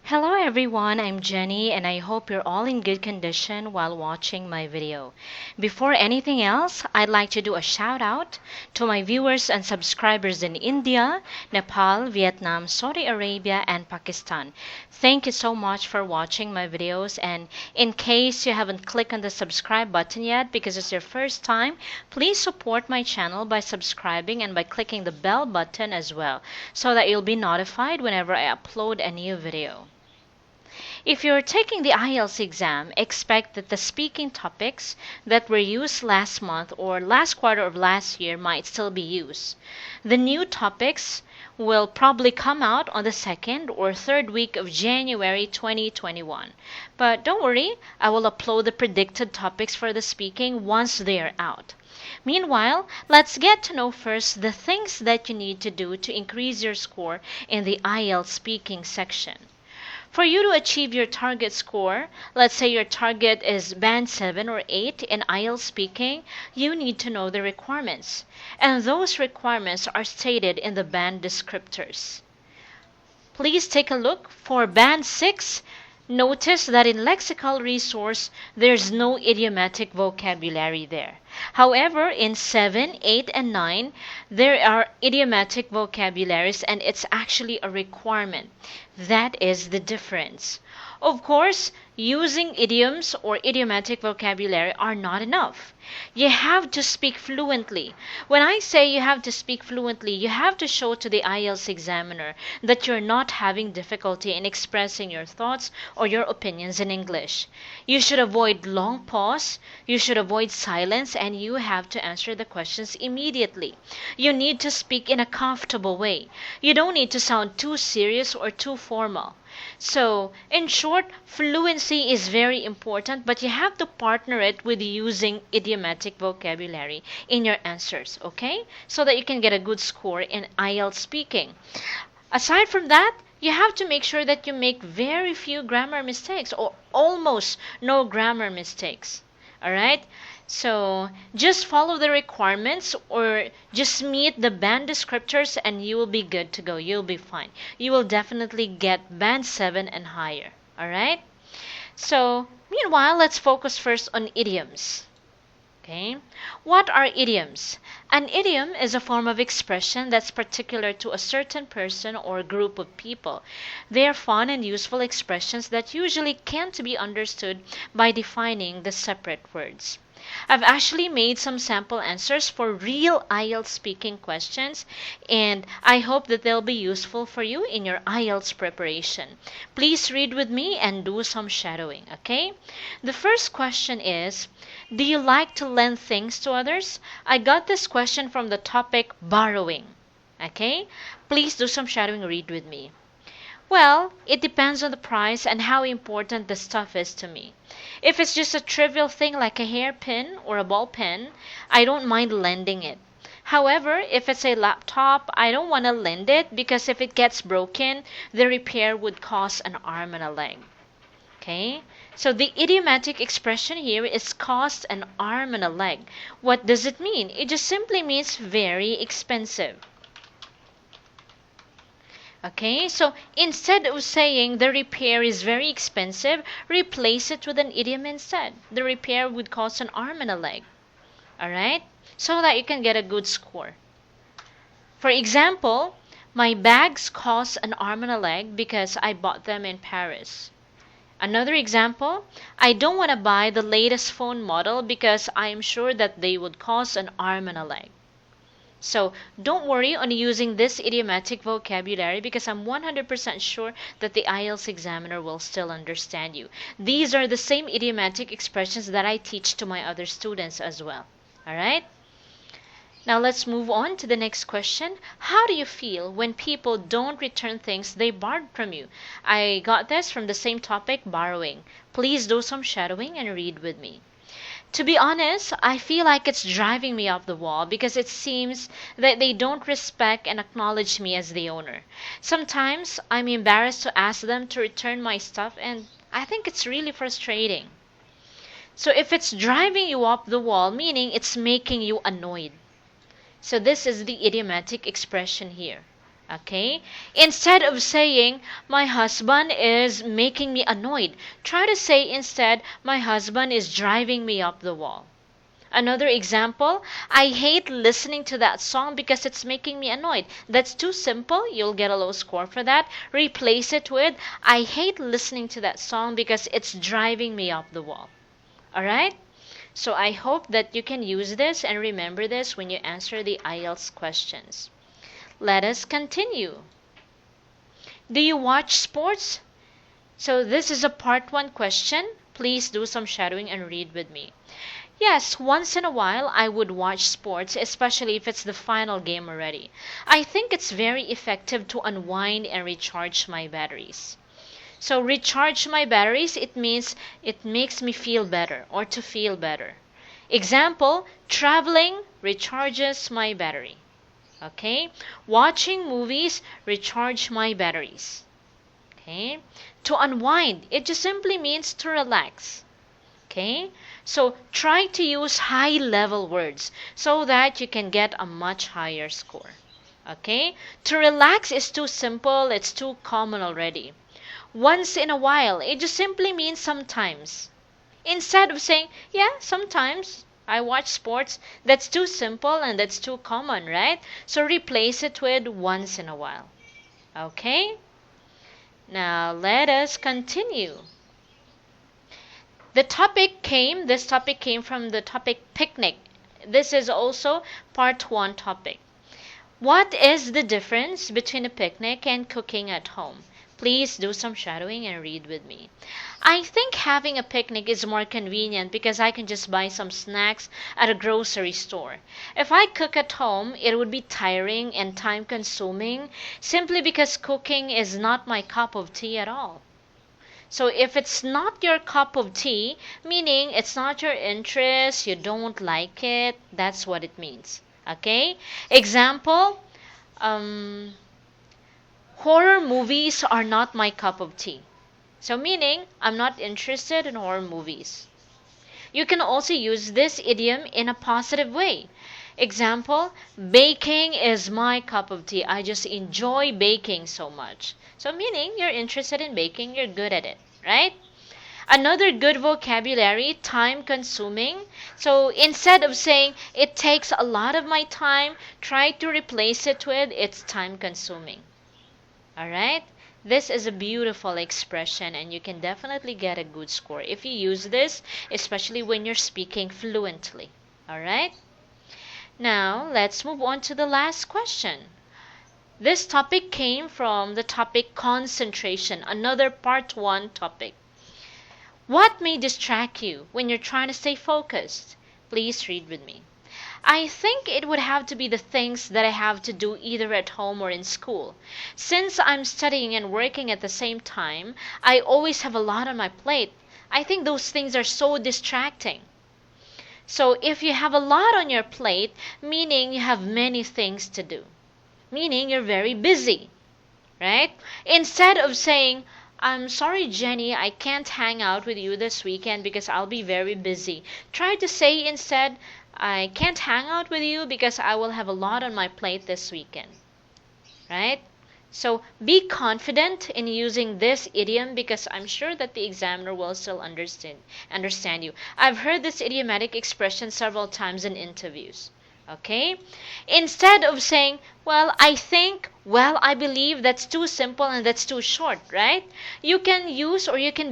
Hello everyone, I'm Jenny and I hope you're all in good condition while watching my video. Before anything else, I'd like to do a shout out to my viewers and subscribers in India, Nepal, Vietnam, Saudi Arabia, and Pakistan. Thank you so much for watching my videos, and in case you haven't clicked on the subscribe button yet because it's your first time, please support my channel by subscribing and by clicking the bell button as well so that you'll be notified whenever I upload a new video. If you're taking the Ielts exam, expect that the speaking topics that were used last month or last quarter of last year might still be used. The new topics will probably come out on the second or third week of January 2021. But don't worry, I will upload the predicted topics for the speaking once they are out. Meanwhile, let's get to know first the things that you need to do to increase your score in the IELTS speaking section. For you to achieve your target score, let's say your target is band 7 or 8 in IELTS speaking, you need to know the requirements. And those requirements are stated in the band descriptors. Please take a look for band 6. Notice that in Lexical resource, there's no idiomatic vocabulary there. However, in 7, 8, and 9, there are idiomatic vocabularies and it's actually a requirement. That is the difference. Of course, using idioms or idiomatic vocabulary are not enough. You have to speak fluently. When I say you have to speak fluently, you have to show to the IELTS examiner that you're not having difficulty in expressing your thoughts or your opinions in English. You should avoid long pause, you should avoid silence, and you have to answer the questions immediately. You need to speak in a comfortable way. You don't need to sound too serious or too formal. So, in short, fluency is very important, but you have to partner it with using idiomatic vocabulary in your answers, okay? So that you can get a good score in IELTS speaking. Aside from that, you have to make sure that you make very few grammar mistakes or almost no grammar mistakes. All right? So just follow the requirements or just meet the band descriptors and you will be good to go. You'll be fine. You will definitely get band 7 and higher. All right? So meanwhile, let's focus first on idioms. Okay? What are idioms? An idiom is a form of expression that's particular to a certain person or group of people. They are fun and useful expressions that usually can't be understood by defining the separate words. I've actually made some sample answers for real IELTS speaking questions, and I hope that they'll be useful for you in your IELTS preparation. Please read with me and do some shadowing, okay? The first question is, do you like to lend things to others? I got this question from the topic borrowing, okay? Please do some shadowing, read with me. Well, it depends on the price and how important the stuff is to me. If it's just a trivial thing like a hairpin or a ball pen, I don't mind lending it. However, if it's a laptop, I don't want to lend it because if it gets broken, the repair would cost an arm and a leg. Okay? So the idiomatic expression here is cost an arm and a leg. What does it mean? It just simply means very expensive. Okay, so instead of saying the repair is very expensive, replace it with an idiom instead. The repair would cost an arm and a leg. Alright? So that you can get a good score. For example, my bags cost an arm and a leg because I bought them in Paris. Another example, I don't want to buy the latest phone model because I am sure that they would cost an arm and a leg. So don't worry on using this idiomatic vocabulary because I'm 100% sure that the IELTS examiner will still understand you. These are the same idiomatic expressions that I teach to my other students as well. Alright? Now let's move on to the next question. How do you feel when people don't return things they borrowed from you? I got this from the same topic, borrowing. Please do some shadowing and read with me. To be honest, I feel like it's driving me up the wall because it seems that they don't respect and acknowledge me as the owner. Sometimes I'm embarrassed to ask them to return my stuff and I think it's really frustrating. So if it's driving you up the wall, meaning it's making you annoyed. So this is the idiomatic expression here. Okay? Instead of saying, my husband is making me annoyed, try to say instead, my husband is driving me up the wall. Another example, I hate listening to that song because it's making me annoyed. That's too simple. You'll get a low score for that. Replace it with, I hate listening to that song because it's driving me up the wall. Alright? So I hope that you can use this and remember this when you answer the Ielts questions. Let us continue. Do you watch sports? So this is a part 1 question. Please do some shadowing and read with me. Yes, once in a while I would watch sports, especially if it's the final game already. I think it's very effective to unwind and recharge my batteries. So recharge my batteries, it means it makes me feel better or to feel better. Example, traveling recharges my battery. Okay? Watching movies recharge my batteries. Okay? To unwind, it just simply means to relax. Okay? So try to use high level words so that you can get a much higher score. Okay? To relax is too simple, it's too common already. Once in a while, it just simply means sometimes. Instead of saying, yeah, sometimes I watch sports, that's too simple and that's too common, right? So replace it with once in a while. Okay? Now let us continue. This topic came from the topic picnic. This is also part 1 topic. What is the difference between a picnic and cooking at home? Please do some shadowing and read with me. I think having a picnic is more convenient because I can just buy some snacks at a grocery store. If I cook at home, it would be tiring and time consuming simply because cooking is not my cup of tea at all. So if it's not your cup of tea, meaning it's not your interest, you don't like it, that's what it means. Okay? Example, horror movies are not my cup of tea. So meaning, I'm not interested in horror movies. You can also use this idiom in a positive way. Example, baking is my cup of tea. I just enjoy baking so much. So meaning, you're interested in baking, you're good at it, right? Another good vocabulary, time consuming. So instead of saying, it takes a lot of my time, try to replace it with, it's time consuming. Alright? This is a beautiful expression and you can definitely get a good score if you use this, especially when you're speaking fluently. Alright? Now, let's move on to the last question. This topic came from the topic concentration, another part 1 topic. What may distract you when you're trying to stay focused? Please read with me. I think it would have to be the things that I have to do either at home or in school. Since I'm studying and working at the same time, I always have a lot on my plate. I think those things are so distracting. So if you have a lot on your plate, meaning you have many things to do. Meaning you're very busy, right? Instead of saying, I'm sorry, Jenny, I can't hang out with you this weekend because I'll be very busy. Try to say instead, I can't hang out with you because I will have a lot on my plate this weekend. Right? So be confident in using this idiom because I'm sure that the examiner will still understand you. I've heard this idiomatic expression several times in interviews. Okay? Instead of saying, well, I think, well, I believe, that's too simple and that's too short, right? You can use or you can